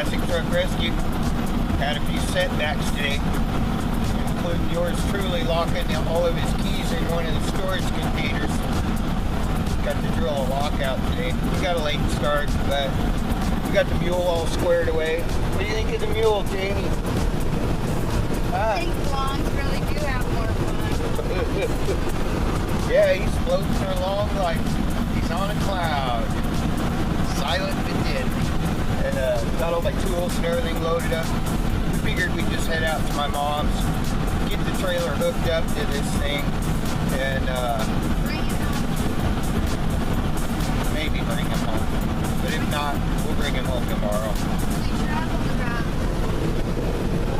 Classic Truck Rescue. Had a few setbacks today, including yours truly locking all of his keys in one of the storage containers. Got to drill a lockout today. We got a late start, but we got the Mule all squared away. What do you think of the Mule, Jamie? I think blondes really do have more fun. Yeah, he's floating along like he's on a cloud. Silent and deadly. And got all my tools and everything loaded up. We figured we'd just head out to my mom's, get the trailer hooked up to this thing, and Bring it home. maybe bring him home. But if not, we'll bring him home tomorrow. We traveled about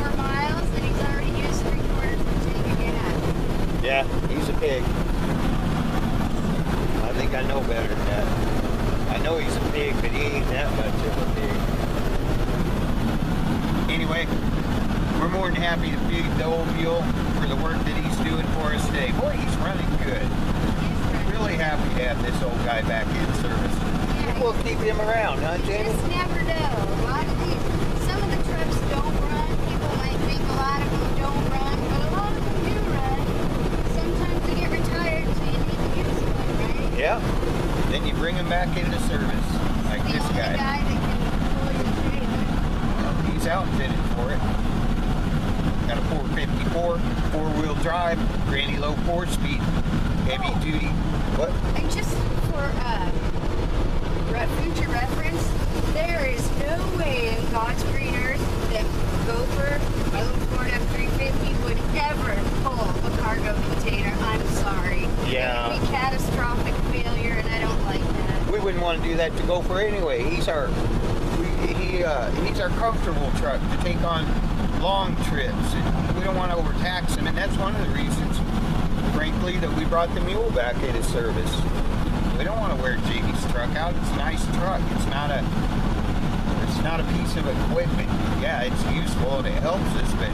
4 miles and he's already used 3/4 of the tank of gas. Yeah, he's a pig. I think I know better than that. I know he's a pig, but he ain't that much of a pig. Anyway, we're more than happy to feed the old Mule for the work that he's doing for us today. Boy, he's running good. Really happy to have this old guy back in service. Yeah, We'll keep him around, huh, you Jamie? just never know. A lot of these, some of the trucks don't run. People might think a lot of them don't run, but a lot of them do run. Sometimes they get retired, so you need to use one, right? Yeah. Then you bring him back into service, like The this only guy. guy that can pull your trailer. Well, he's outfitted for it. Got a 454, 4-wheel drive, granny low 4-speed, heavy duty. What? And just for future reference, there is no way in God's green earth that Gopher, my little Ford F-350, would ever pull a cargo container. I'm sorry. Yeah. It would be catastrophic failure, and I don't like that. We wouldn't want to do that to Gopher anyway. He's our comfortable truck to take on long trips. And we don't want to overtax him, and that's one of the reasons, frankly, that we brought the Mule back into service. We don't want to wear JB's truck out. It's a nice truck. It's not a piece of equipment. Yeah, it's useful and it helps us, but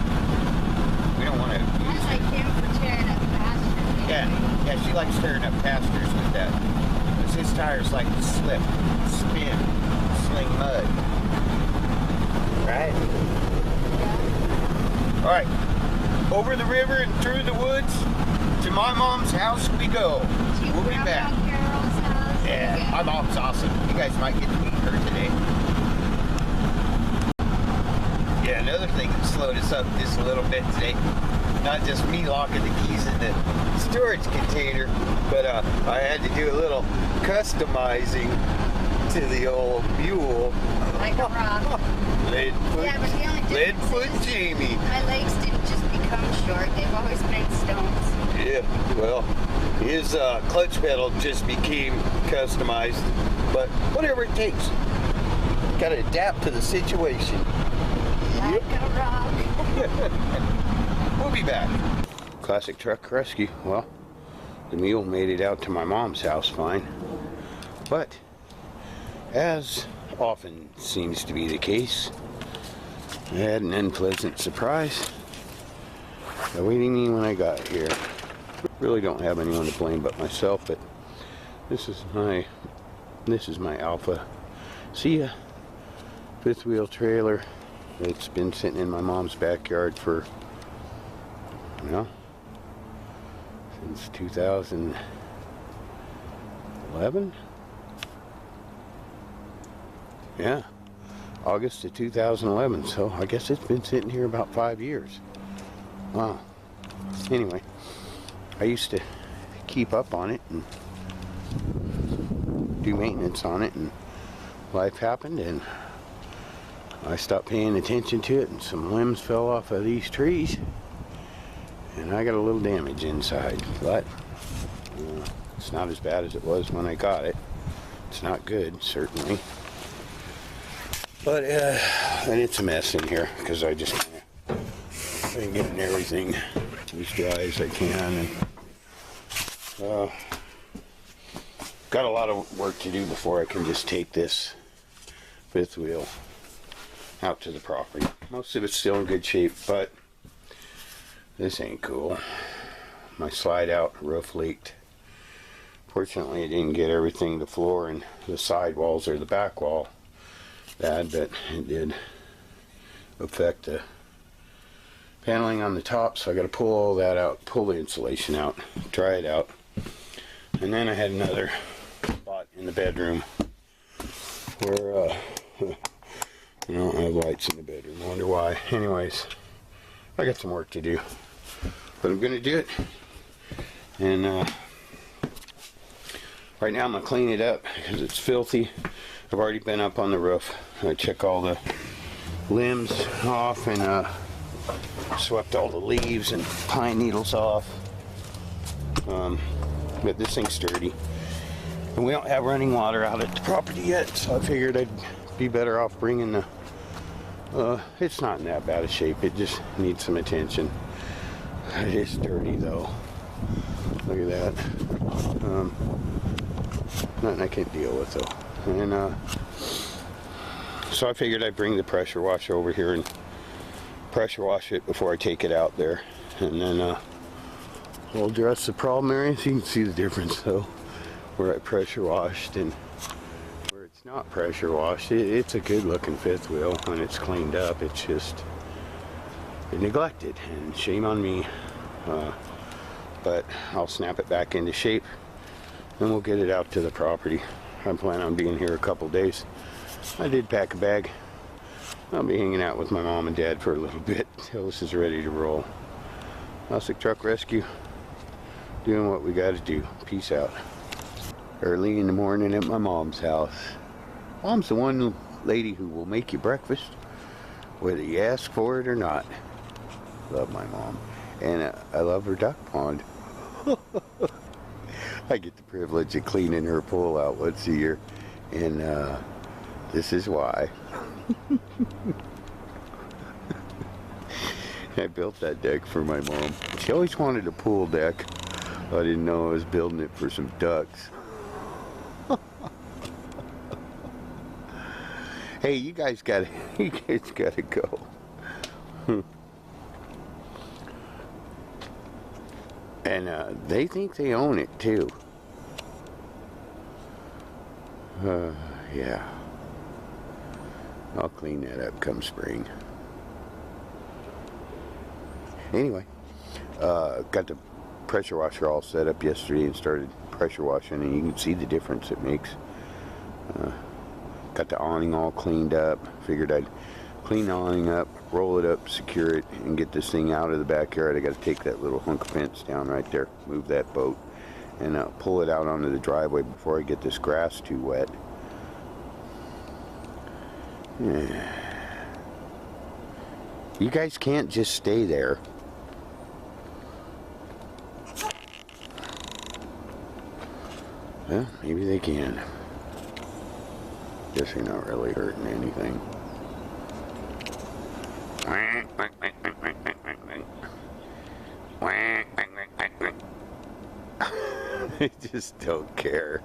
we don't want to use That's like it. him for tearing up pastures. Yeah, she likes tearing up pastures with that. Because his tires like to slip, spin, sling mud. Right? Yeah. All right. Over the river and through the woods to my mom's house we go. To We'll be Grandma back. Carol's house. Yeah, my mom's awesome. You guys might get to meet her today. Yeah, another thing that slowed us up just a little bit today, not just me locking the keys in the storage container, but I had to do a little customizing to the old Mule. Like a rock. Leadfoot, Yeah, but the only difference Leadfoot is Jamie. my legs didn't just become short. They've always been stones. Yeah, well, his clutch pedal just became customized, but whatever it takes. Got to adapt to the situation. Like a rock. We'll be back. Classic Truck Rescue. Well, the Mule made it out to my mom's house fine, but as often seems to be the case, I had an unpleasant surprise awaiting me when I got here. Really don't have anyone to blame but myself, but this is my Alfa. See ya. 5th wheel trailer. It's been sitting in my mom's backyard for, since 2011. Yeah, August of 2011. So I guess it's been sitting here about 5 years. Wow. Anyway, I used to keep up on it and do maintenance on it, and life happened and I stopped paying attention to it, and some limbs fell off of these trees and I got a little damage inside, but it's not as bad as it was when I got it. It's not good, certainly, but and it's a mess in here because I just been getting everything as dry as I can, and got a lot of work to do before I can just take this 5th wheel out to the property. Most of it's still in good shape, but this ain't cool. My slide out roof leaked. Fortunately, I didn't get everything, the floor and the side walls or the back wall bad, but it did affect the paneling on the top, so I got to pull all that out, pull the insulation out, dry it out. And then I had another spot in the bedroom where I don't have lights in the bedroom. I wonder why. Anyways, I got some work to do, but I'm gonna do it. And right now I'm gonna clean it up because it's filthy. I've already been up on the roof. I check all the limbs off and swept all the leaves and pine needles off. But this thing's sturdy. And we don't have running water out at the property yet, so I figured I'd be better off bringing the... it's not in that bad a shape. It just needs some attention. It is dirty though. Look at that. Nothing I can't deal with though. And so I figured I'd bring the pressure washer over here and pressure wash it before I take it out there. And then we'll address the problem area so you can see the difference though. Where I pressure washed and where it's not pressure washed. It's a good looking fifth wheel when it's cleaned up. It's just neglected, and shame on me. But I'll snap it back into shape and we'll get it out to the property. I plan on being here a couple days. I did pack a bag. I'll be hanging out with my mom and dad for a little bit till this is ready to roll. Classic Truck Rescue, doing what we got to do. Peace out. Early in the morning at my mom's house. Mom's the one lady who will make you breakfast whether you ask for it or not. Love my mom. And I love her duck pond. I get the privilege of cleaning her pool out once a year, and this is why. I built that deck for my mom. She always wanted a pool deck. I didn't know I was building it for some ducks. Hey, you guys gotta go. And they think they own it too. Yeah. I'll clean that up come spring. Anyway, got the pressure washer all set up yesterday and started pressure washing, and you can see the difference it makes. Got the awning all cleaned up. Figured I'd clean the awning up, roll it up, secure it, and get this thing out of the backyard. I got to take that little hunk of fence down right there, move that boat, and pull it out onto the driveway before I get this grass too wet. You guys can't just stay there. Well, maybe they can. Guess you're not really hurting anything. They just don't care.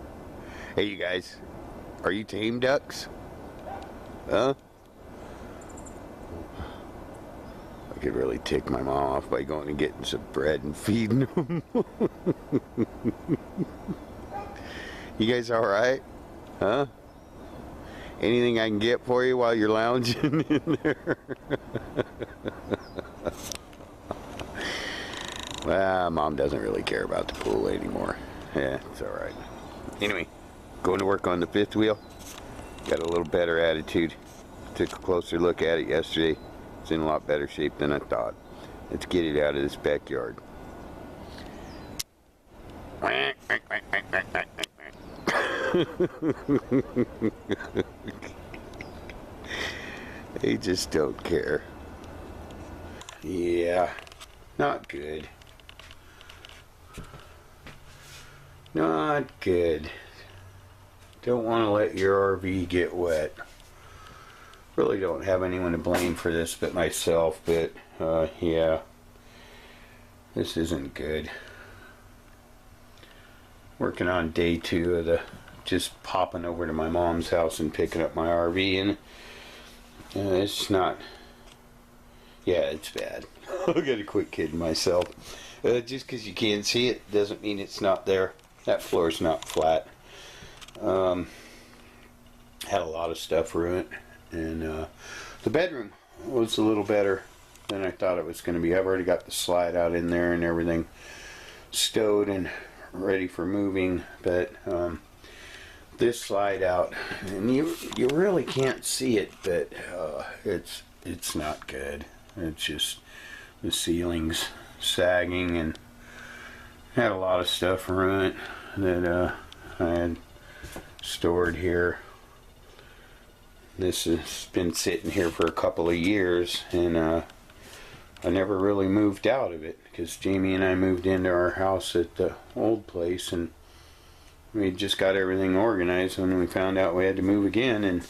Hey, you guys, are you tame ducks? Huh? I could really tick my mom off by going and getting some bread and feeding them. You guys all right? Huh? Anything I can get for you while you're lounging in there? Well, Mom doesn't really care about the pool anymore. Yeah, it's all right. Anyway, going to work on the fifth wheel. Got a little better attitude. Took a closer look at it yesterday. It's in a lot better shape than I thought. Let's get it out of this backyard. They just don't care. Yeah, not good. Not good. Don't want to let your RV get wet. Really don't have anyone to blame for this but myself, but yeah, this isn't good. Working on day 2 of the just popping over to my mom's house and picking up my RV, and it's not, yeah, it's bad. I gotta quit kidding myself. Just because you can't see it doesn't mean it's not there. That floor's not flat. Had a lot of stuff ruined, and the bedroom was a little better than I thought it was going to be. I've already got the slide out in there and everything stowed and ready for moving, but this slide out, and you really can't see it, but it's not good. It's just the ceiling's sagging, and had a lot of stuff ruined that I had stored here. This has been sitting here for a couple of years, and I never really moved out of it because Jamie and I moved into our house at the old place, and we just got everything organized when we found out we had to move again. And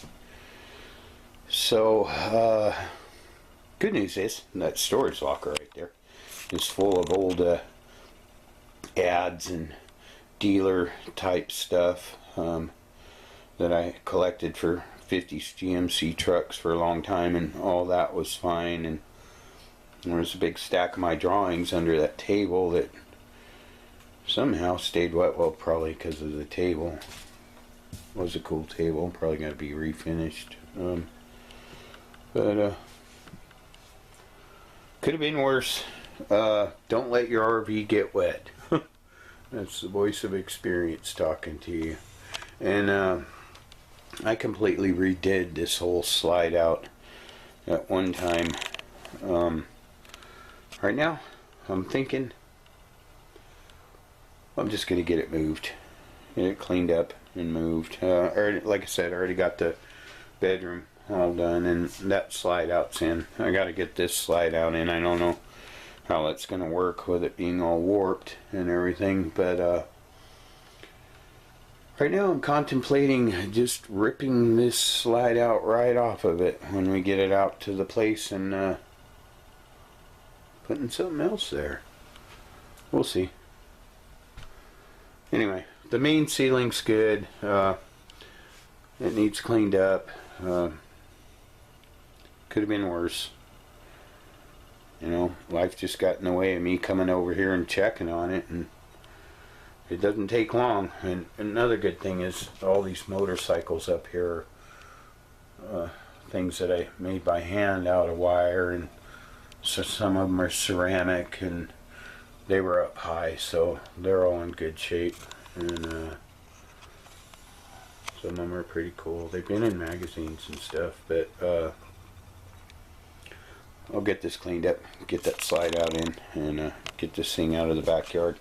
so good news is that storage locker right there is full of old ads and dealer type stuff that I collected for 50s GMC trucks for a long time, and all that was fine. And there was a big stack of my drawings under that table that somehow stayed wet. Well, probably because of the table. It was a cool table, probably got to be refinished. But could have been worse. Don't let your RV get wet. That's the voice of experience talking to you. And I completely redid this whole slide out at one time. Right now, I'm thinking I'm just going to get it moved. Get it cleaned up and moved. Like I said, I already got the bedroom all done, and that slide out's in. I got to get this slide out in. I don't know how that's going to work with it being all warped and everything, but right now I'm contemplating just ripping this slide out right off of it when we get it out to the place, and putting something else there. We'll see. Anyway, the main ceiling's good. It needs cleaned up. Could have been worse. You know, life just got in the way of me coming over here and checking on it, and it doesn't take long. And another good thing is all these motorcycles up here are things that I made by hand out of wire, and so some of them are ceramic, and they were up high, so they're all in good shape. And some of them are pretty cool. They've been in magazines and stuff, but I'll get this cleaned up, get that slide out in, and get this thing out of the backyard.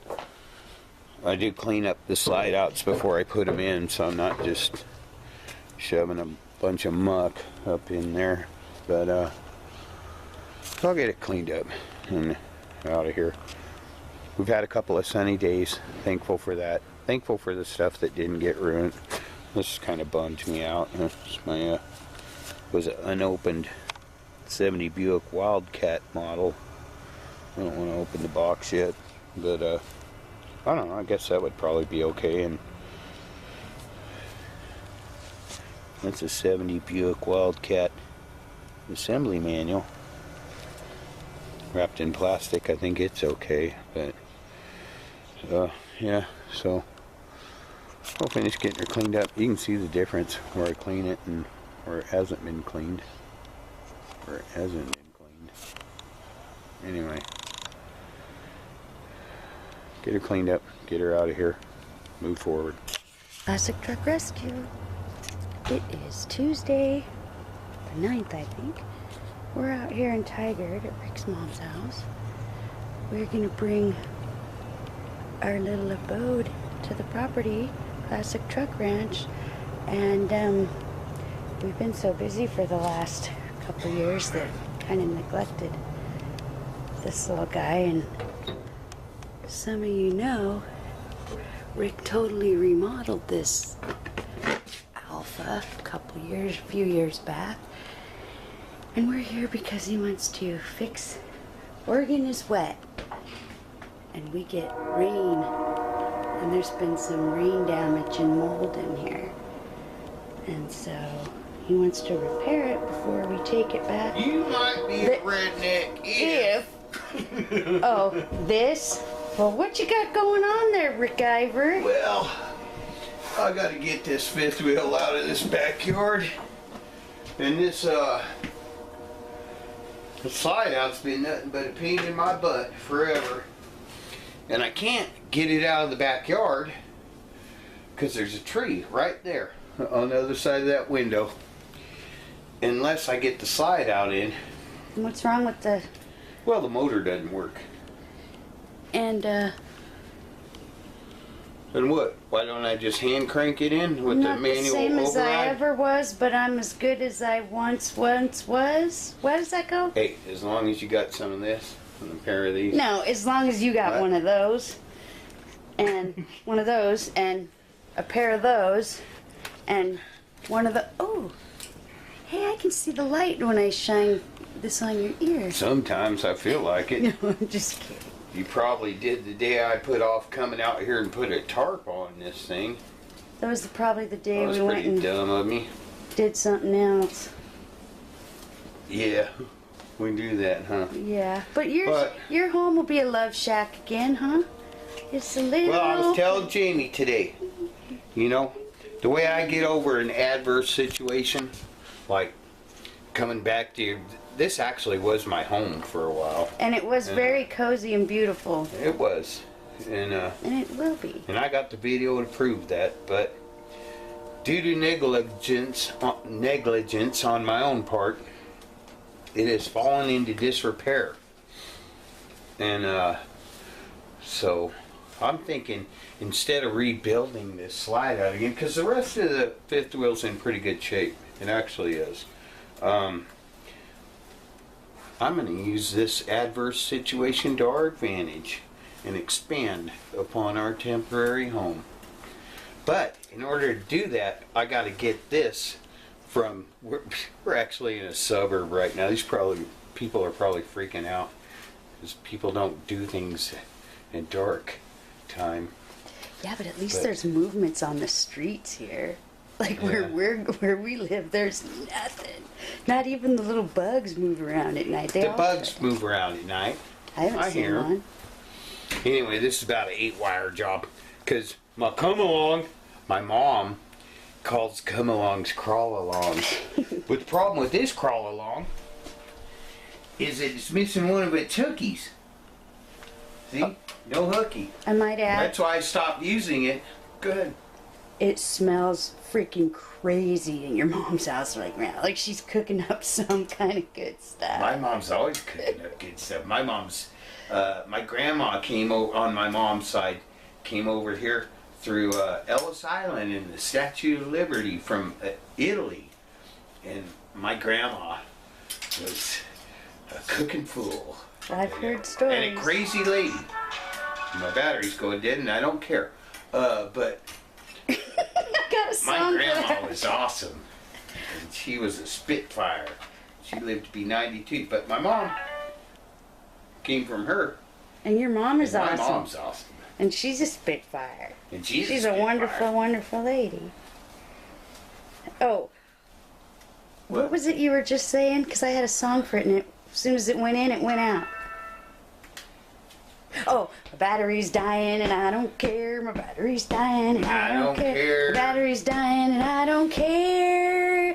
I do clean up the slide outs before I put them in, so I'm not just shoving a bunch of muck up in there, but I'll get it cleaned up and out of here. We've had a couple of sunny days. Thankful for that. Thankful for the stuff that didn't get ruined. This kind of bummed me out. It's my was an unopened 70 Buick Wildcat model. I don't want to open the box yet, but I don't know. I guess that would probably be okay. And that's a 70 Buick Wildcat assembly manual. Wrapped in plastic, I think it's okay, but yeah, so I'll finish getting her cleaned up. You can see the difference where I clean it and where it hasn't been cleaned. Where it hasn't been cleaned. Anyway, get her cleaned up, get her out of here, move forward. Classic Truck Rescue. It is Tuesday, the 9th, I think. We're out here in Tigard at Rick's mom's house. We're gonna bring our little abode to the property, Classic Truck Ranch, and we've been so busy for the last couple of years that kind of neglected this little guy. And some of you know, Rick totally remodeled this Alfa a few years back. And we're here because he wants to fix. Oregon is wet, and we get rain, and there's been some rain damage and mold in here, and so he wants to repair it before we take it back. You might be a redneck if. Oh, this? Well, what you got going on there, Rick Iver? Well, I gotta get this fifth wheel out of this backyard, and this The slide out's been nothing but a pain in my butt forever. And I can't get it out of the backyard because there's a tree right there on the other side of that window. Unless I get the slide out in. What's wrong with the... Well, the motor doesn't work. And, And what? Why don't I just hand crank it in with the not manual the same as I override? ever was, but I'm as good as I once was. Where does that go? Hey, as long as you got some of this and a pair of these. No, as long as you got What? one of those, and one of those, and a pair of those, and one of the... Oh, hey, I can see the light when I shine this on your ear. Sometimes I feel like it. No, I'm just kidding. You probably did the day I put off coming out here and put a tarp on this thing. That was probably the day That was we went pretty and dumb of me. did something else. Yeah, we do that, huh? Yeah, but But- your home will be a love shack again, huh? It's a little... Well, I was telling Jamie today, you know, the way I get over an adverse situation, like coming back to this actually was my home for a while. And it was very cozy and beautiful. It was. And it will be. I got the video to prove that, but due to negligence on my own part, it has fallen into disrepair. And so I'm thinking instead of rebuilding this slide out again, because the rest of the fifth wheel's in pretty good shape. It actually is. I'm going to use this adverse situation to our advantage and expand upon our temporary home. But in order to do that, I got to get this from, we're actually in a suburb right now. People are probably freaking out because people don't do things in dark time. Yeah, but at least there's movements on the streets here. Like where we live, there's nothing. Not even the little bugs move around at night. The bugs move around at night. I haven't seen hear 'em. one. Anyway, this is about an 8-wire job because my come-along, my mom calls come-alongs crawl-alongs. But the problem with this crawl-along is that it's missing one of its hookies. See? No hooky. I might add, That's why I stopped using it. Good. it smells freaking crazy in your mom's house right now. Like she's cooking up some kind of good stuff. My mom's always cooking up good stuff. My grandma came over on my mom's side, came over here through Ellis Island and the Statue of Liberty from Italy. And my grandma was a cooking fool. I've heard stories. And a crazy lady. My battery's going dead and I don't care. But Got a my song for grandma that. was awesome. And she was a spitfire. She lived to be 92. But my mom came from her. And your mom is And awesome. my mom's awesome. And she's a spitfire. And she's a spitfire. wonderful, wonderful lady. Oh. What was it you were just saying? Because I had a song for it, and as soon as it went in, it went out. Oh, my battery's dying and I don't care. My battery's dying and I don't care. My battery's dying and I don't care.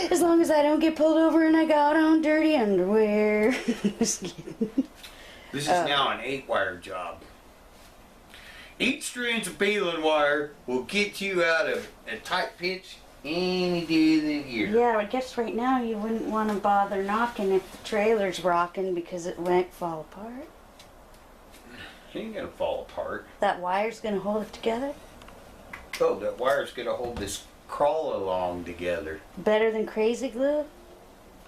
As long as I don't get pulled over and I got on dirty underwear. Just kidding. This is now an 8-wire job. 8 strands of baling wire will get you out of a tight pitch any day of the year. Yeah, I guess right now you wouldn't want to bother knocking if the trailer's rocking because it might fall apart. It ain't gonna fall apart. That wire's gonna hold it together? Oh, that wire's gonna hold this crawl along together. Better than crazy glue?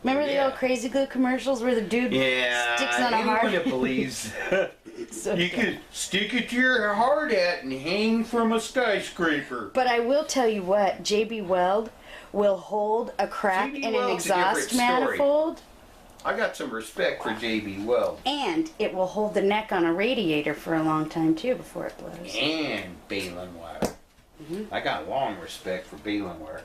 Remember the Yeah. old crazy glue commercials where the dude sticks on a anyone hard... that believes So you dumb. can stick it to your hard hat and hang from a skyscraper. But I will tell you what, JB Weld will hold a crack JB in an Weld's a different exhaust story. manifold, I got some respect for J.B. Weld. and it will hold the neck on a radiator for a long time too before it blows. And baling wire. I got long respect for baling wire.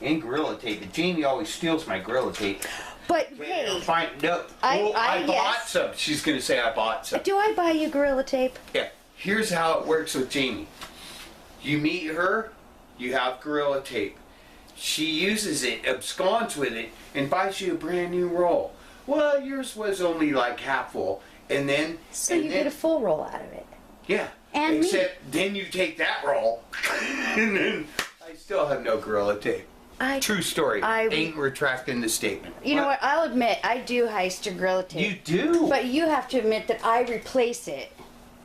And Gorilla Tape. And Jamie always steals my Gorilla Tape. But hey, I bought yes. some. She's going to say I bought some. do I buy you Gorilla Tape? Yeah. Here's how it works with Jamie. You meet her, you have Gorilla Tape. She uses it, absconds with it, and buys you a brand new roll. Well, yours was only like half full, and then So and you then, get a full roll out of it. yeah. And except then you take that roll, and then I still have no Gorilla Tape. True story. Ain't retracting the statement. You know what? I'll admit I do heist your Gorilla Tape. You do. But you have to admit that I replace it.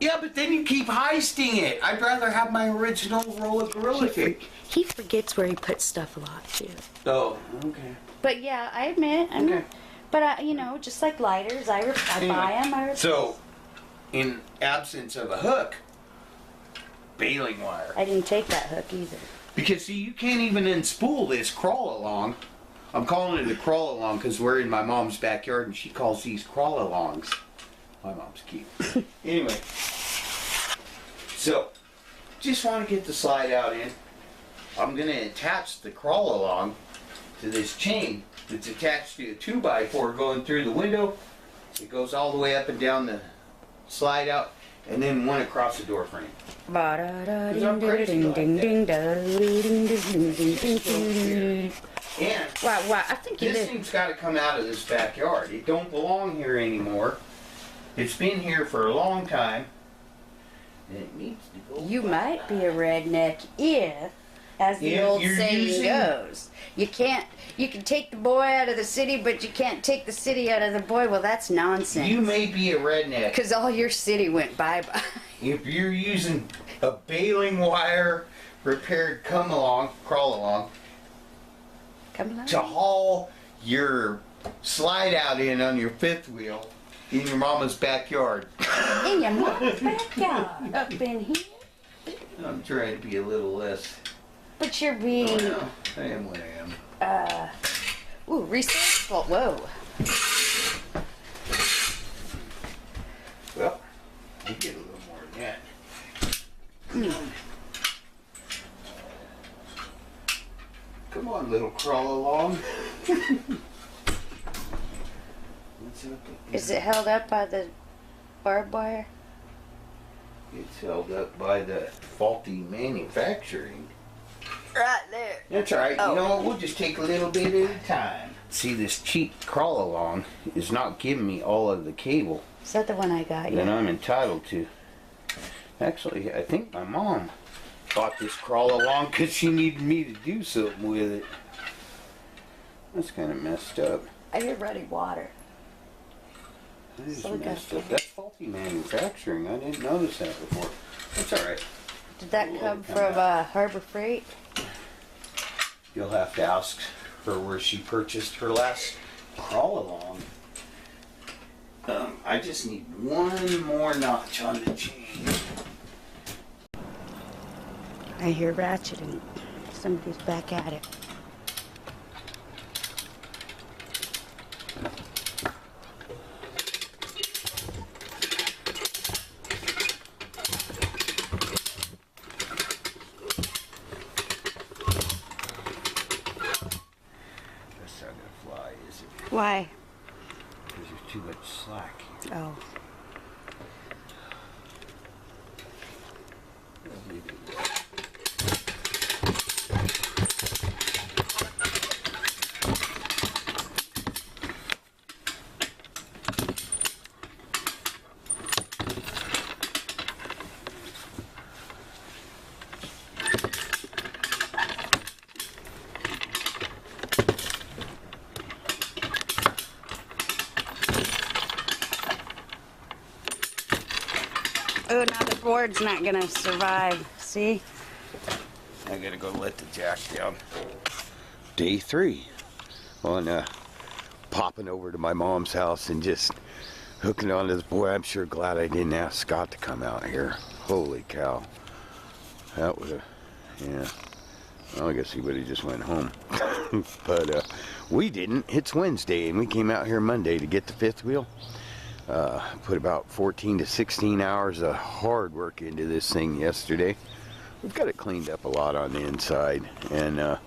Yeah, but then you keep heisting it. I'd rather have my original roll of Gorilla Tape. He forgets where he puts stuff a lot too. Oh, okay. But yeah, I admit. Okay. But you know, just like lighters, I buy them. So, in absence of a hook, baling wire. I didn't take that hook either. Because see, you can't even unspool this crawl along. I'm calling it a crawl along because we're in my mom's backyard and she calls these crawl alongs. My mom's cute. Anyway, so just want to get the slide out in. I'm going to attach the crawl along to this chain that's attached to a 2x4 going through the window. It goes all the way up and down the slide out, and then one across the door frame. And Wow, I think you this did. thing's got to come out of this backyard. It don't belong here anymore. It's been here for a long time, and it needs to go. You might be a redneck if, as the If old you're saying using- goes, you can take the boy out of the city, but you can't take the city out of the boy. Well, that's nonsense. You may be a redneck. Because all your city went bye-bye. If you're using a baling wire repaired crawl along Come on. to haul your slide out in on your fifth wheel in your mama's backyard. In your mom's backyard. Up in here. I'm trying to be a little less. But you're being, Well, I am what I am. resourceful. Whoa. Well, you get a little more than that. Come on, little crawl along. What's up? Is it held up by the barbed wire? It's held up by the faulty manufacturing. Right there. That's all right. Oh. You know what? We'll just take a little bit at a time. See, this cheap crawl along is not giving me all of the cable Is that the one I got? that Yeah. I'm entitled to. Actually, I think my mom bought this crawl along because she needed me to do something with it. That's kind of messed up. I hear running water. That is So we got messed up. that. That's faulty manufacturing. I didn't notice that before. That's all right. Did that come from Harbor Freight? You'll have to ask her where she purchased her last crawl along. I just need one more notch on the chain. I hear ratcheting. Somebody's back at it. That's not gonna fly, is it? Why? Because there's too much slack here. Oh. Oh, now the board's not gonna survive. See? I gotta go let the jack down. Day 3 on popping over to my mom's house and just hooking onto this. Boy, I'm sure glad I didn't ask Scott to come out here. Holy cow. That was a, yeah. Well, I guess he would have just went home. But we didn't. It's Wednesday and we came out here Monday to get the fifth wheel. Put about 14 to 16 hours of hard work into this thing yesterday. We've got it cleaned up a lot on the inside, and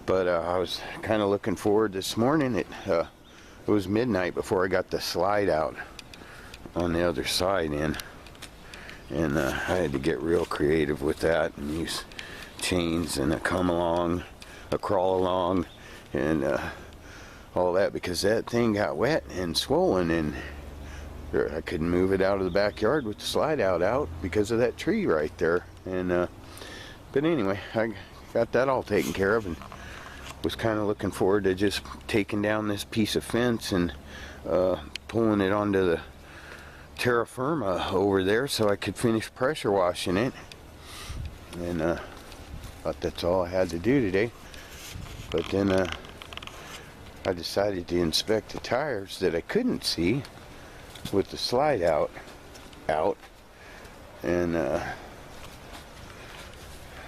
but I was kind of looking forward this morning. It was midnight before I got the slide out on the other side in, and I had to get real creative with that and use chains and a come along, a crawl along, and all that because that thing got wet and swollen, and I couldn't move it out of the backyard with the slide out because of that tree right there. And but anyway, I got that all taken care of, and was kind of looking forward to just taking down this piece of fence and pulling it onto the terra firma over there so I could finish pressure washing it. And thought that's all I had to do today. But then I decided to inspect the tires that I couldn't see with the slide out, and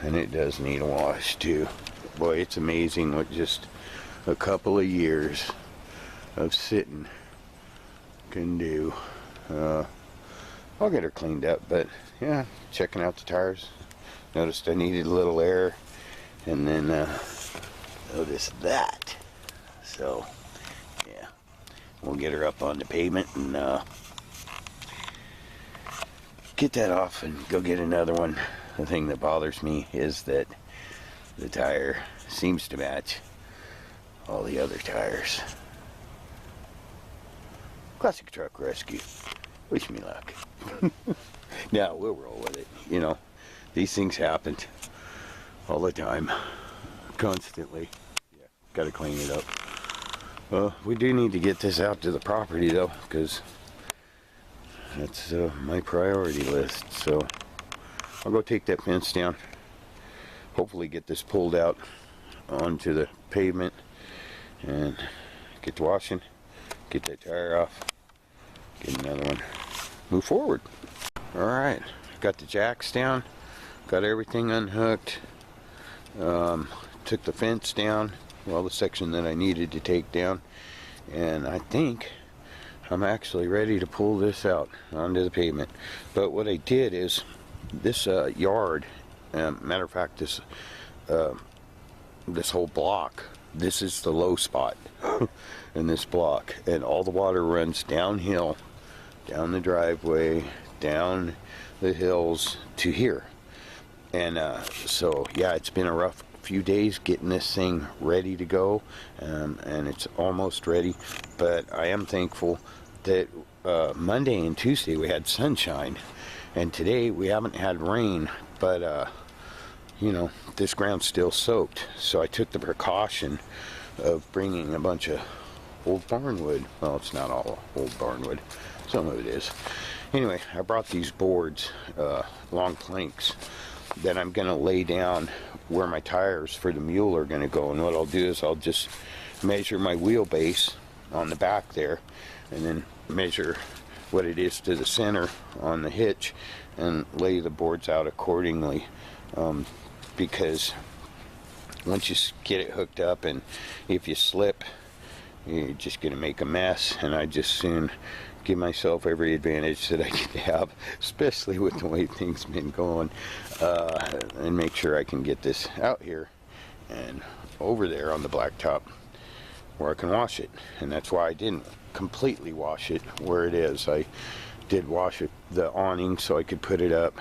it does need a wash too. Boy, it's amazing what just a couple of years of sitting can do. I'll get her cleaned up, but yeah, checking out the tires, noticed I needed a little air, and then noticed that. So yeah, we'll get her up on the pavement and get that off and go get another one. The thing that bothers me is that the tire seems to match all the other tires. Classic truck rescue. Wish me luck. Now we'll roll with it. You know, these things happen all the time, constantly. Yeah, gotta clean it up. Well, we do need to get this out to the property though, because that's my priority list. So I'll go take that fence down. Hopefully get this pulled out onto the pavement and get to washing, get that tire off, get another one, move forward. Alright, got the jacks down, got everything unhooked, took the fence down, well, the section that I needed to take down, and I think I'm actually ready to pull this out onto the pavement. But what I did is this yard, matter of fact, this whole block, this is the low spot in this block, and all the water runs downhill, down the driveway, down the hills to here. And so yeah, it's been a rough few days getting this thing ready to go, and it's almost ready. But I am thankful that Monday and Tuesday we had sunshine, and today we haven't had rain, but you know, this ground's still soaked, so I took the precaution of bringing a bunch of old barnwood. Well, it's not all old barnwood, some of it is. Anyway, I brought these boards, long planks, that I'm going to lay down where my tires for the Mule are going to go. And what I'll do is I'll just measure my wheelbase on the back there, and then measure what it is to the center on the hitch, and lay the boards out accordingly. Because once you get it hooked up, and if you slip, you're just going to make a mess, and I just soon give myself every advantage that I can have, especially with the way things been going, and make sure I can get this out here and over there on the blacktop where I can wash it. And that's why I didn't completely wash it where it is. I did wash it, the awning, so I could put it up.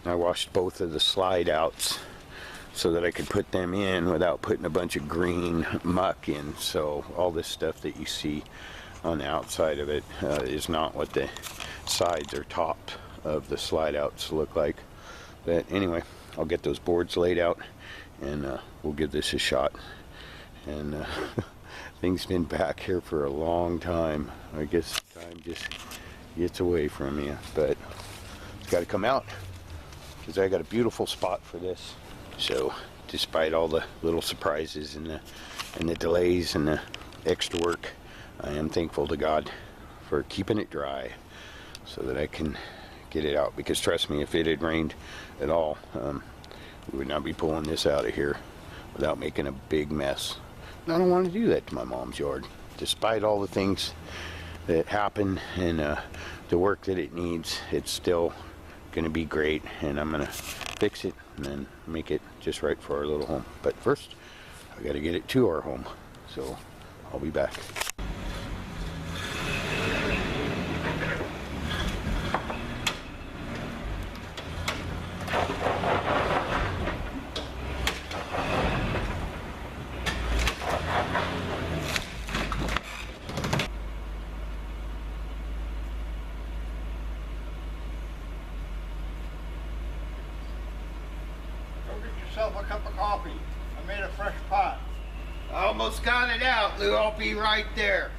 I washed both of the slide outs so that I could put them in without putting a bunch of green muck in. So all this stuff that you see on the outside of it is not what the sides or top of the slide outs look like. But anyway, I'll get those boards laid out, and we'll give this a shot. And things been back here for a long time. I guess time just gets away from you, but it's got to come out, because I got a beautiful spot for this. So despite all the little surprises and the delays and the extra work, I am thankful to God for keeping it dry so that I can get it out. Because trust me, if it had rained at all, we would not be pulling this out of here without making a big mess. And I don't want to do that to my mom's yard. Despite all the things that happen and the work that it needs, it's still going to be great, and I'm going to fix it and then make it just right for our little home. But first, I got to get it to our home. So I'll be back. cup of coffee. I made a fresh pot. I almost got it out, Lou. I'll be right there.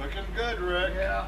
Looking good, Rick. Yeah.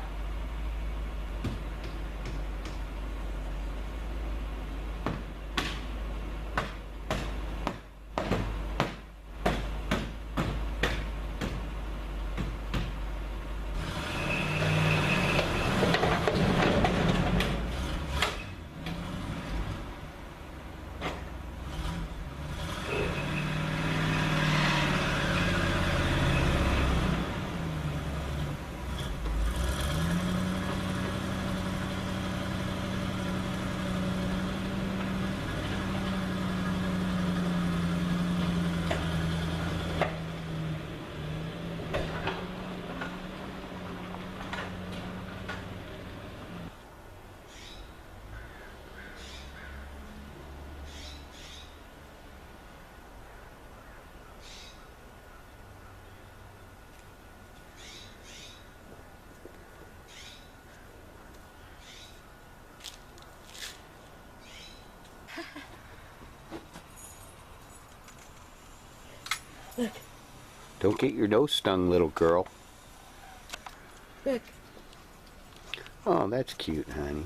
Look. Don't get your nose stung, little girl. Look. Oh, that's cute, honey.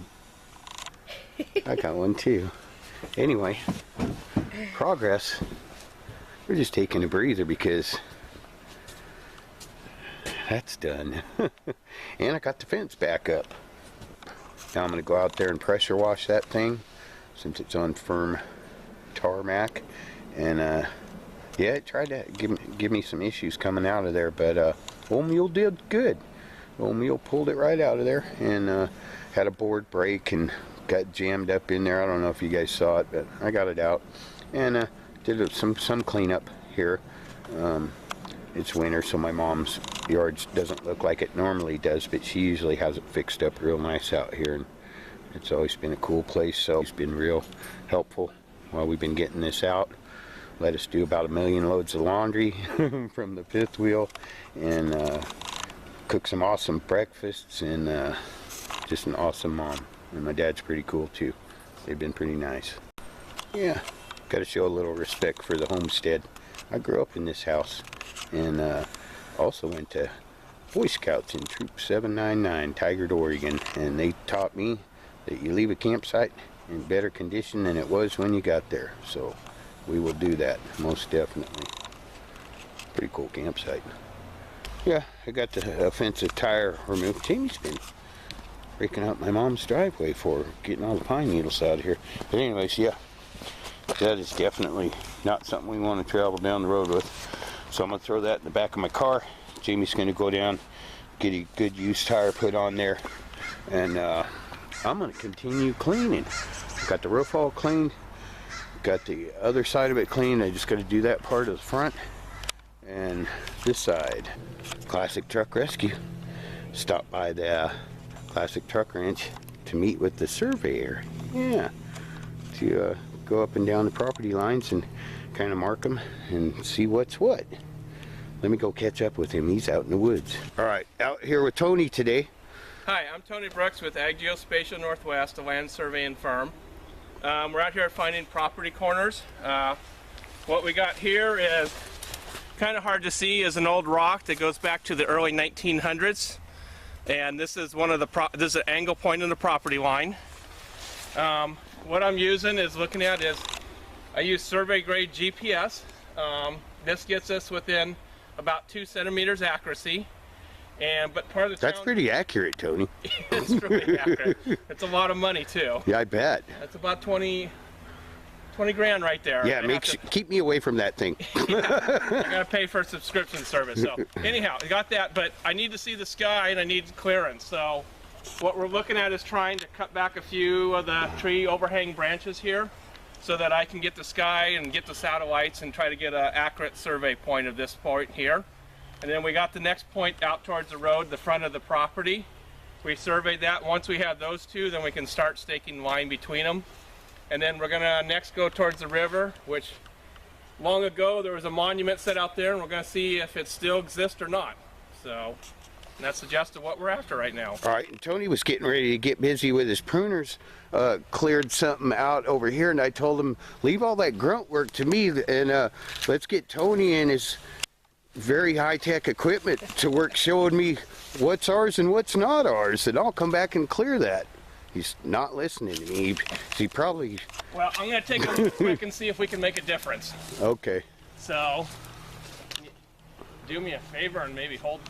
I got one too. Anyway, progress. We're just taking a breather because that's done. And I got the fence back up. Now I'm going to go out there and pressure wash that thing since it's on firm tarmac. And yeah, it tried to give me some issues coming out of there, but old Mule did good. Old Mule pulled it right out of there and had a board break and got jammed up in there. I don't know if you guys saw it, but I got it out and did some cleanup here. It's winter, so my mom's yard doesn't look like it normally does, but she usually has it fixed up real nice out here, and it's always been a cool place. So it's been real helpful while we've been getting this out. Let us do about 1 million loads of laundry from the fifth wheel, and cook some awesome breakfasts, and just an awesome mom. And my dad's pretty cool too. They've been pretty nice. Yeah, got to show a little respect for the homestead. I grew up in this house, and also went to Boy Scouts in Troop 799, Tigard, Oregon, and they taught me that you leave a campsite in better condition than it was when you got there. So we will do that, most definitely. Pretty cool campsite. Yeah, I got the offensive tire removed. Jamie's been breaking out my mom's driveway for getting all the pine needles out of here. But anyways, yeah, that is definitely not something we want to travel down the road with. So I'm going to throw that in the back of my car. Jamie's going to go down, get a good used tire put on there, and I'm going to continue cleaning. I've got the roof all cleaned. Got the other side of it clean. I just got to do that part of the front and this side. Classic Truck Rescue. Stopped by the Classic Truck Ranch to meet with the surveyor. Yeah, to go up and down the property lines and kind of mark them and see what's what. Let me go catch up with him. He's out in the woods. All right, out here with Tony today. Hi, I'm Tony Brooks with Ag Geospatial Northwest, a land surveying firm. We're out here finding property corners. What we got here is kind of hard to see, is an old rock that goes back to the early 1900s, and this is one of the this is an angle point in the property line. What I'm using is I use survey grade GPS. This gets us within about 2 centimeters accuracy. But part of the That's pretty accurate, Tony. It's really accurate. It's a lot of money too. Yeah, I bet. That's about 20 grand right there. Yeah, keep me away from that thing. Yeah, I gotta pay for a subscription service. So anyhow, I got that, but I need to see the sky and I need clearance. So what we're looking at is trying to cut back a few of the tree overhang branches here, so that I can get the sky and get the satellites and try to get an accurate survey point of this point here. And then we got the next point out towards the road, the front of the property. We surveyed that. Once we have those two, then we can start staking line between them. And then we're gonna next go towards the river, which long ago there was a monument set out there, and we're gonna see if it still exists or not. So And that's the gist of what we're after right now. All right, and Tony was getting ready to get busy with his pruners, cleared something out over here, and I told him, leave all that grunt work to me, and let's get Tony and his very high-tech equipment to work showing me what's ours and what's not ours, and I'll come back and clear that. He's not listening to me. He probably... Well, I'm going to take a look quick and see if we can make a difference. Okay. So, do me a favor and maybe hold...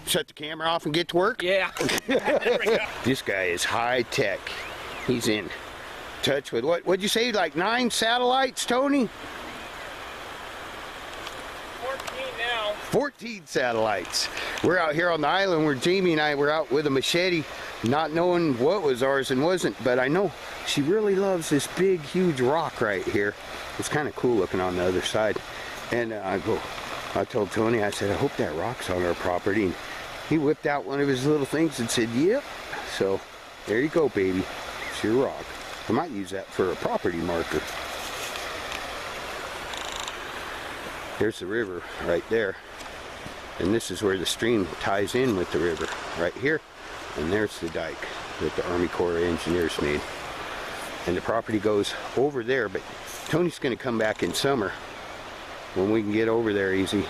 Shut the camera off and get to work? Yeah. There we go. This guy is high-tech. He's in touch with, what'd you say, like 9 satellites, Tony? 14 now. 14 satellites. We're out here on the island where Jamie and I were out with a machete, not knowing what was ours and wasn't, but I know she really loves this big, huge rock right here. It's kind of cool looking on the other side. And I told Tony, I said, I hope that rock's on our property. And he whipped out one of his little things and said, yep. So there you go, baby. It's your rock. I might use that for a property marker. There's the river right there. And this is where the stream ties in with the river, right here. And there's the dike that the Army Corps of Engineers made. And the property goes over there, but Tony's going to come back in summer when we can get over there easy.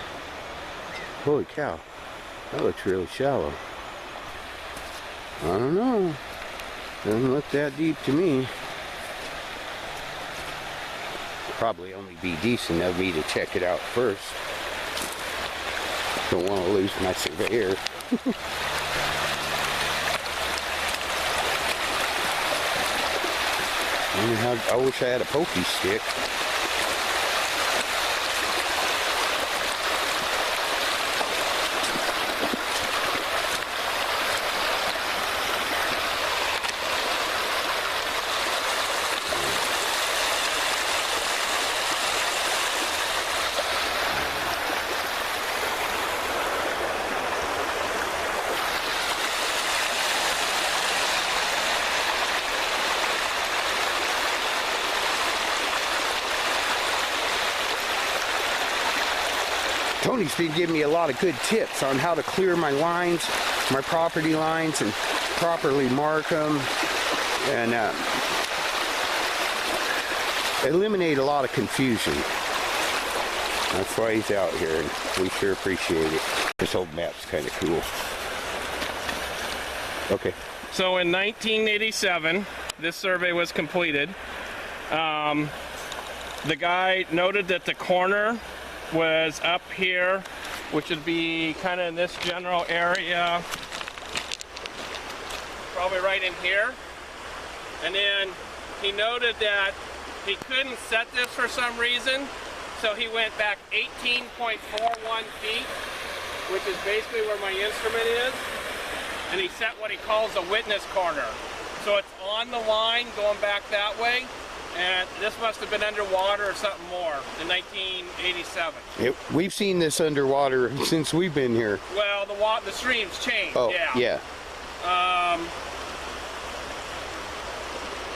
Holy cow, that looks really shallow. I don't know. Doesn't look that deep to me. Probably only be decent of me to check it out first. Don't want to lose my surveyor. I wish I had a pokey stick. Tony's been giving me a lot of good tips on how to clear my lines, my property lines, and properly mark them, and eliminate a lot of confusion. That's why he's out here, and we sure appreciate it. This old map's kind of cool. Okay. So in 1987, this survey was completed. The guy noted that the corner was up here, which would be kind of in this general area, probably right in here. And then he noted that he couldn't set this for some reason, so he went back 18.41 feet, which is basically where my instrument is, and he set what he calls a witness corner. So it's on the line going back that way. And this must have been underwater or something more in 1987. We've seen this underwater since we've been here. Well, the streams changed. Oh, yeah.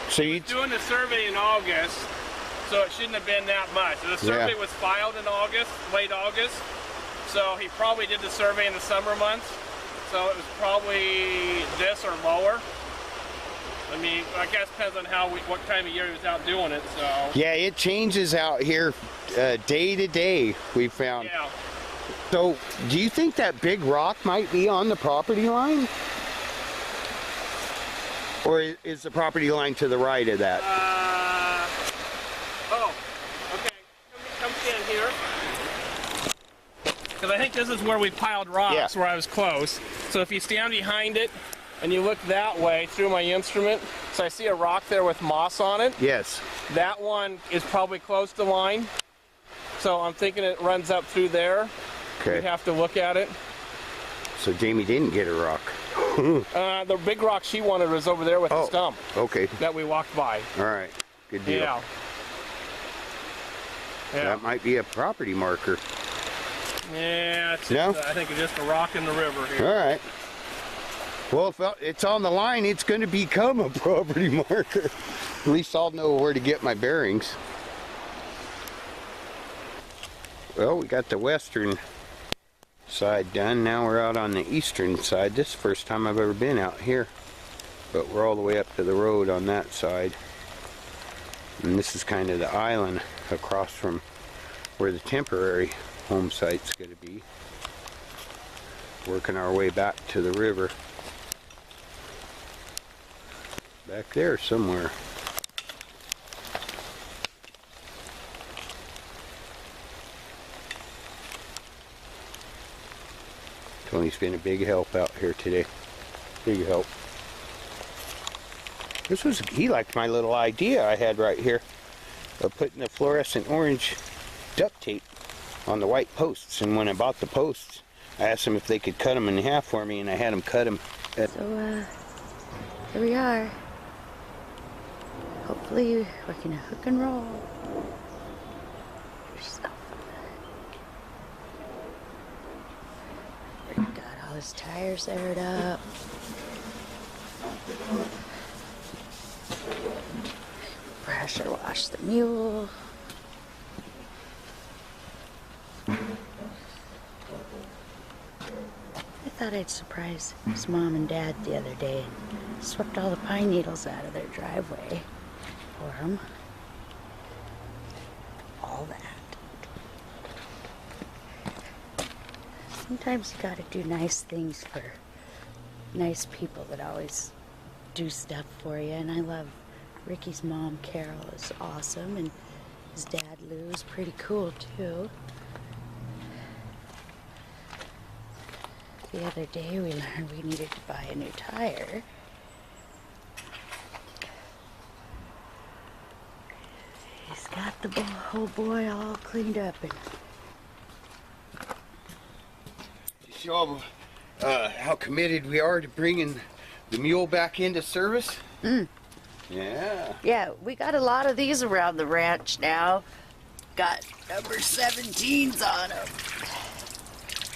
So you doing the survey in August, so it shouldn't have been that much. The survey was filed in August, late August. So he probably did the survey in the summer months. So it was probably this or lower. I mean, I guess depends on what time of year he was out doing it, so. Yeah, it changes out here day to day, we found. Yeah. So, do you think that big rock might be on the property line? Or is the property line to the right of that? Okay. Come stand here. Because I think this is where we piled rocks, where I was close. So if you stand behind it, and you look that way through my instrument, so I see a rock there with moss on it. Yes. That one is probably close to line. So I'm thinking it runs up through there. Okay. We have to look at it. So Jamie didn't get a rock. The big rock she wanted was over there with the stump. Okay. That we walked by. All right. Good deal. Yeah. That might be a property marker. Yeah, I think it's just a rock in the river here. All right. Well, if it's on the line, it's going to become a property marker. At least I'll know where to get my bearings. Well, we got the western side done. Now we're out on the eastern side. This is the first time I've ever been out here. But we're all the way up to the road on that side. And this is kind of the island across from where the temporary home site's going to be. Working our way back to the river. Back there somewhere. Tony's been a big help out here today. Big help. He liked my little idea I had right here of putting the fluorescent orange duct tape on the white posts. And when I bought the posts, I asked them if they could cut them in half for me, and I had them cut them. So, here we are. Hopefully we can hook and roll. Got all his tires aired up. Pressure wash the mule. I thought I'd surprise his mom and dad the other day and swept all the pine needles out of their driveway for him. All that. Sometimes you gotta do nice things for nice people that always do stuff for you, and I love Ricky's mom, Carol, is awesome, and his dad, Lou, is pretty cool too. The other day we learned we needed to buy a new tire. He's got the whole boy all cleaned up. And Show them how committed we are to bringing the mule back into service. Yeah. yeah, we got a lot of these around the ranch now. Got number 17s on them.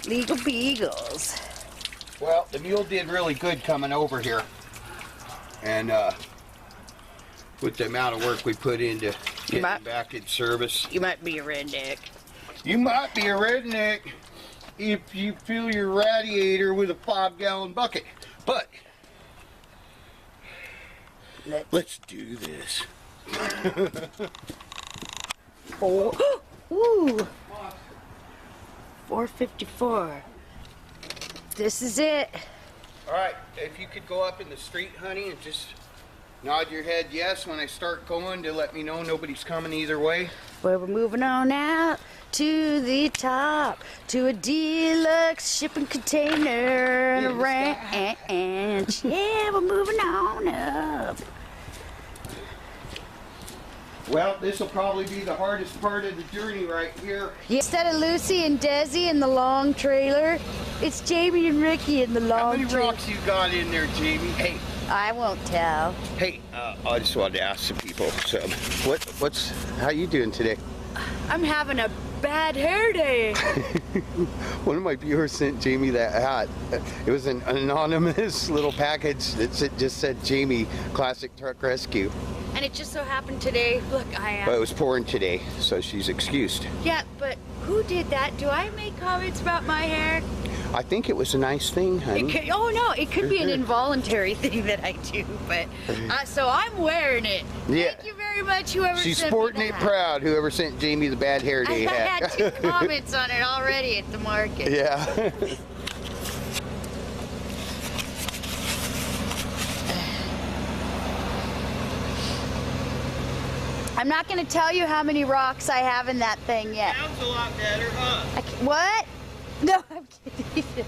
Legal Beagles. Well, the mule did really good coming over here. And with the amount of work we put into getting it back in service. You might be a redneck. You might be a redneck if you fill your radiator with a 5-gallon bucket. But let's do this. Ooh. 454. This is it. All right, if you could go up in the street, honey, and just nod your head yes when I start going to let me know nobody's coming either way. Well, we're moving on out to the top, to a deluxe shipping container and a ranch. Yeah, we're moving on up. Well, this will probably be the hardest part of the journey right here. Instead of Lucy and Desi in the long trailer, it's Jamie and Ricky in the long trailer. How many rocks you got in there, Jamie? Hey. I won't tell. Hey, I just wanted to ask some people. So, how you doing today? I'm having a bad hair day. One of my viewers sent Jamie that hat. It was an anonymous little package that just said Jamie Classic Truck Rescue. And it just so happened today, look, But it was pouring today, so she's excused. Yeah, but who did that? Do I make comments about my hair? I think it was a nice thing, honey. Oh no, it could be an involuntary thing that I do, but so I'm wearing it. Yeah. Thank you very much, whoever She's sent sporting me it that. proud, whoever sent Jamie the bad hair day I hat. had 2 comments on it already at the market. Yeah. I'm not going to tell you how many rocks I have in that thing yet. Sounds a lot better, huh? What? No, I'm kidding.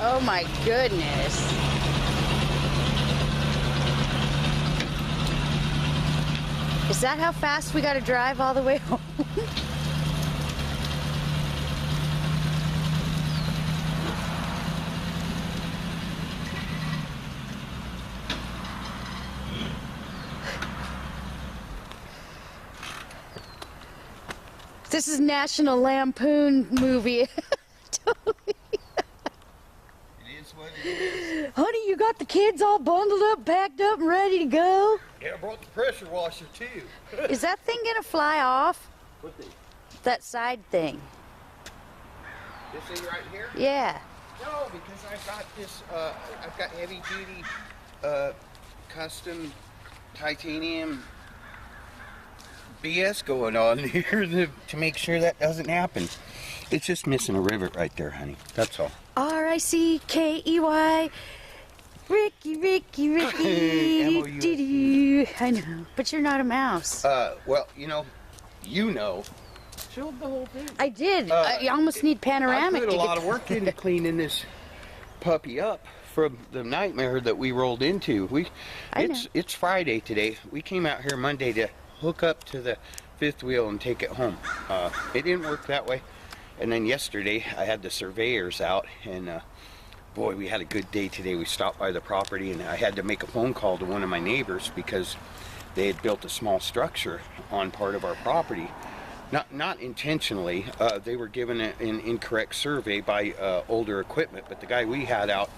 Oh my goodness. Is that how fast we gotta drive all the way home? This is National Lampoon movie. Totally. It is what it is. Honey, you got the kids all bundled up, packed up, and ready to go? Yeah, I brought the pressure washer too. Is that thing gonna fly off? What thing? That side thing. This thing right here? Yeah. No, because I've got this, I've got heavy duty, custom titanium BS going on here to make sure that doesn't happen. It's just missing a rivet right there, honey. That's all. R-I-C-K-E-Y. Ricky, Ricky, Ricky. M-O-U-S-E. Doo-doo. I know, but you're not a mouse. Well, you know. Showed the whole thing. I did. I almost need panoramic I put to a get lot of work into cleaning this puppy up from the nightmare that we rolled into. It's Friday today. We came out here Monday to hook up to the fifth wheel and take it home. It didn't work that way. And then yesterday I had the surveyors out, and boy, we had a good day today. We stopped by the property, and I had to make a phone call to one of my neighbors because they had built a small structure on part of our property. Not intentionally. They were given an incorrect survey by older equipment, but the guy we had out,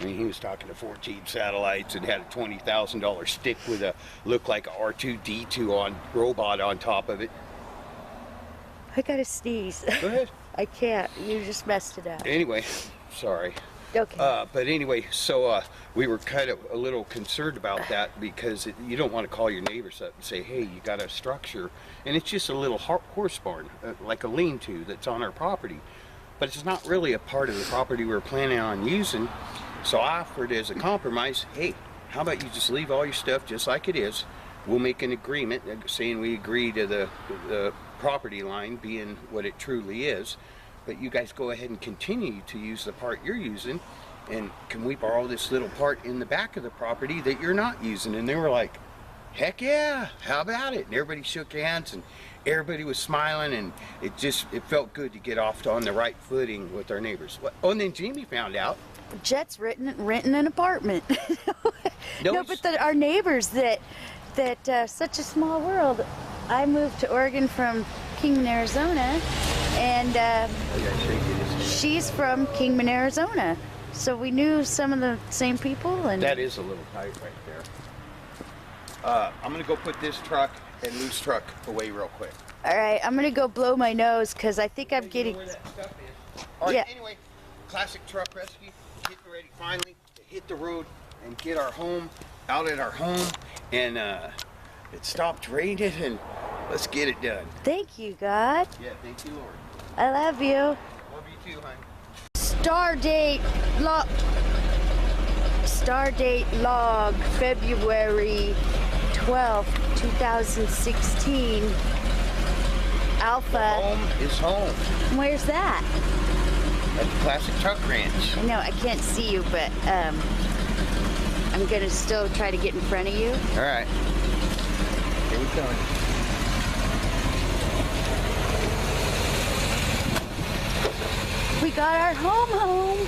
I mean, he was talking to 14 satellites and had a $20,000 stick with a looked like a R2D2 on robot on top of it. I gotta sneeze. Go ahead. I can't. You just messed it up. Anyway, sorry. Okay. But anyway, so we were kind of a little concerned about that because you don't want to call your neighbors up and say, hey, you got a structure, and it's just a little horse barn, like a lean-to that's on our property. But it's not really a part of the property we're planning on using. So I offered as a compromise, hey, how about you just leave all your stuff just like it is. We'll make an agreement saying we agree to the property line being what it truly is. But you guys go ahead and continue to use the part you're using, and can we borrow this little part in the back of the property that you're not using? And they were like, heck yeah, how about it? And everybody shook hands and everybody was smiling, and it felt good to get off on the right footing with our neighbors. Oh, and then Jamie found out. Jet's renting an apartment. No, No, but our neighbors that such a small world. I moved to Oregon from Kingman, Arizona, and she's from Kingman, Arizona. So we knew some of the same people. And That is a little tight right there. I'm gonna go put this truck and loose truck away real quick. all right, I'm gonna go blow my nose because I think I'm getting. Where that stuff is. All right, Yeah. Anyway, classic truck rescue. Getting ready finally to hit the road and get our home out at our home, and it stopped raining, and let's get it done. Thank you, God. Yeah, thank you, Lord. I love you. Love you too, honey. Stardate log, February 12th, 2016. Alfa. Home is home Where's that? at the Classic Truck Ranch. I know I can't see you, but I'm gonna still try to get in front of you. All right. Here we go. We got our home.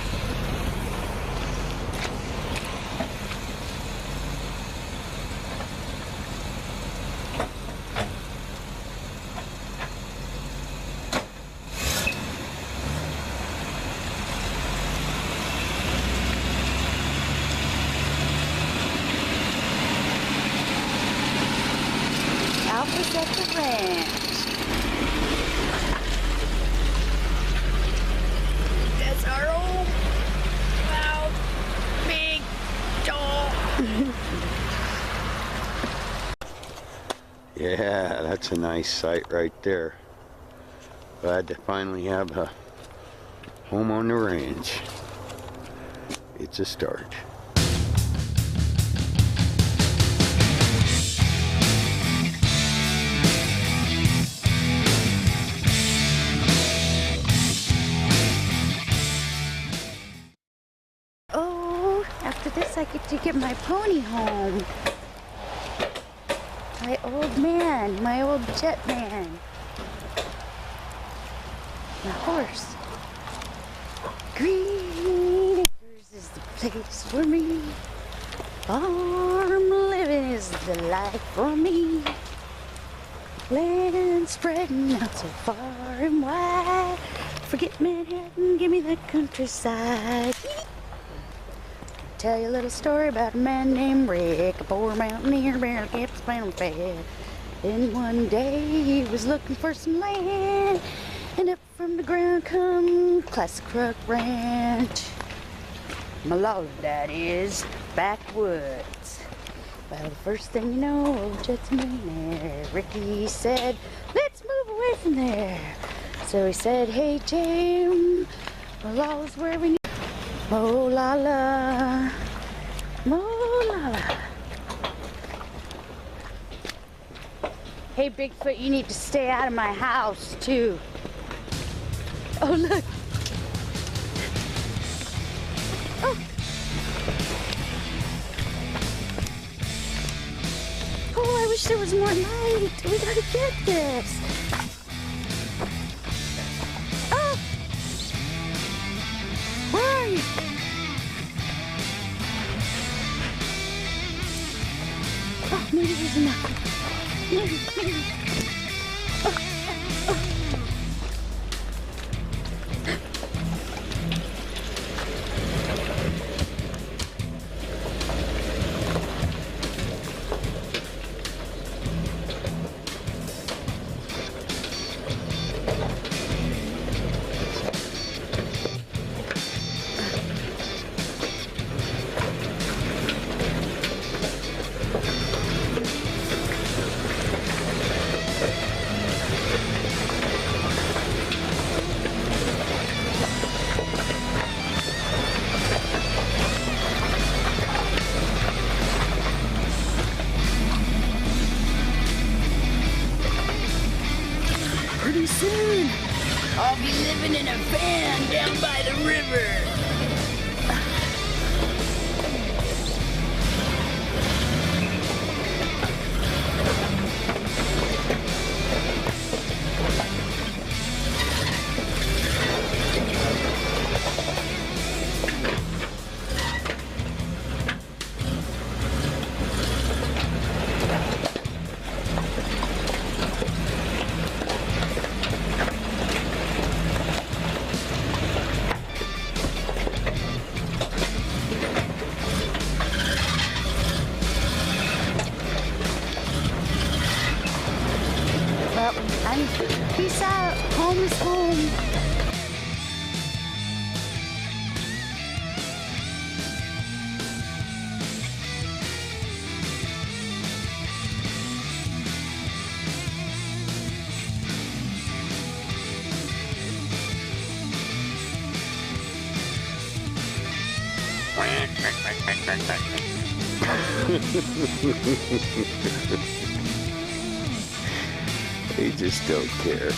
Alfa's at the ranch. That's our old, loud, big dog. Yeah, that's a nice sight right there. Glad to finally have a home on the range. It's a start. Oh, after this I get to get my pony home. My old man, my old jet man. My horse. Green Acres is the place for me. Farm living is the life for me. Land spreading out so far and wide. Forget Manhattan, give me the countryside. Tell you a little story about a man named Rick, a poor mountaineer, barely kept his family fed. Then one day he was looking for some land, and up from the ground come Classic Truck Ranch. Malala, that is, backwoods. Well, the first thing you know, old Jet's a millionaire. Ricky said, let's move away from there. So he said, hey Jim, Malala's where we need. Molala, Molala. Hey Bigfoot, you need to stay out of my house too. Oh look. Oh. Oh, I wish there was more light. We gotta get this. Oh. Where are you? Oh, maybe there's enough. Maybe. Oh. Pretty soon, I'll be living in a van down by the river. Peace out. Home is home. They just don't care.